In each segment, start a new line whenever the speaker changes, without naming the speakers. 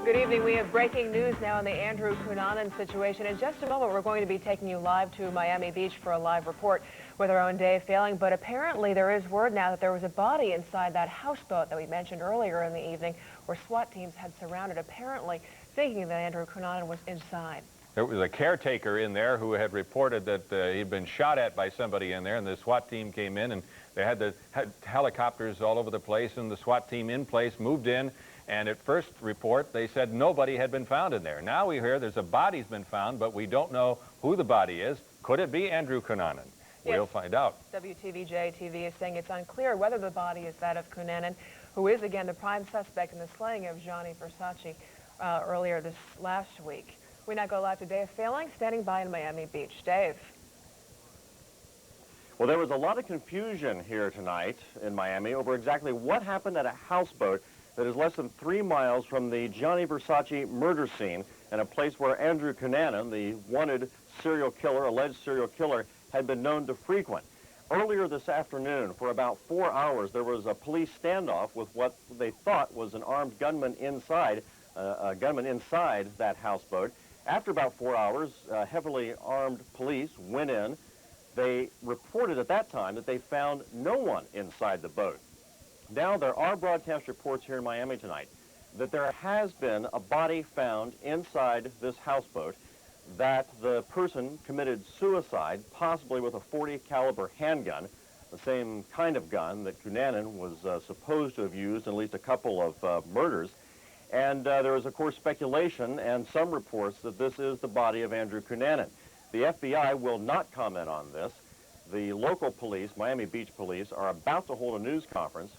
Good evening. We have breaking news now on the Andrew Cunanan situation. In just a moment, we're going to be taking you live to Miami Beach for a live report with our own Dave Failing. But apparently there is word now that there was a body inside that houseboat that we mentioned earlier in the evening where SWAT teams had surrounded, apparently thinking that Andrew Cunanan was inside.
There was a caretaker in there who had reported that he'd been shot at by somebody in there, and the SWAT team came in, and they had helicopters all over the place, and the SWAT team in place moved in. And at first report, they said nobody had been found in there. Now we hear there's a body's been found, but we don't know who the body is. Could it be Andrew Cunanan? Yes. We'll find out.
WTVJ-TV is saying it's unclear whether the body is that of Cunanan, who is, again, the prime suspect in the slaying of Gianni Versace earlier this last week. We now go live to Dave Failing, standing by in Miami Beach. Dave.
Well, there was a lot of confusion here tonight in Miami over exactly what happened at a houseboat that is less than 3 miles from the Gianni Versace murder scene and a place where Andrew Cunanan, the wanted serial killer, alleged serial killer, had been known to frequent. Earlier this afternoon, for about 4 hours, there was a police standoff with what they thought was an armed gunman inside, that houseboat. After about 4 hours, heavily armed police went in. They reported at that time that they found no one inside the boat. Now, there are broadcast reports here in Miami tonight that there has been a body found inside this houseboat, that the person committed suicide, possibly with a .40 caliber handgun, the same kind of gun that Cunanan was supposed to have used in at least a couple of murders. And there is, of course, speculation and some reports that this is the body of Andrew Cunanan. The FBI will not comment on this. The local police, Miami Beach Police, are about to hold a news conference.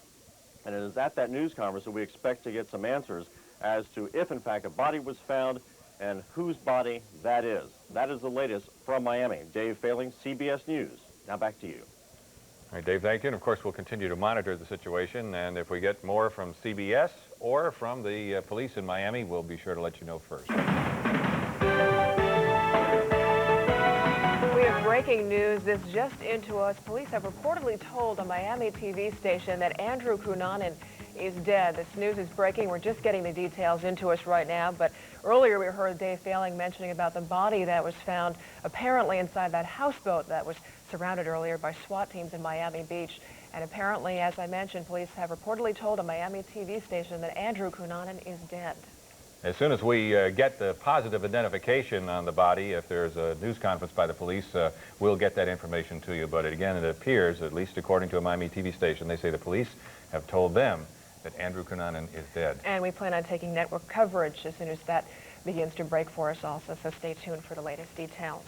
And it is at that news conference that we expect to get some answers as to if, in fact, a body was found and whose body that is. That is the latest from Miami. Dave Failing, CBS News. Now back to you.
All right, Dave, thank you. And, of course, we'll continue to monitor the situation. And if we get more from CBS or from the police in Miami, we'll be sure to let you know first.
Breaking news, this just into us. Police have reportedly told a Miami TV station that Andrew Cunanan is dead. This news is breaking. We're just getting the details into us right now. But earlier we heard Dave Failing mentioning about the body that was found apparently inside that houseboat that was surrounded earlier by SWAT teams in Miami Beach. And apparently, as I mentioned, police have reportedly told a Miami TV station that Andrew Cunanan is dead.
As soon as we get the positive identification on the body, if there's a news conference by the police, we'll get that information to you. But again, it appears, at least according to a Miami TV station, they say the police have told them that Andrew Cunanan is dead.
And we plan on taking network coverage as soon as that begins to break for us also, so stay tuned for the latest details.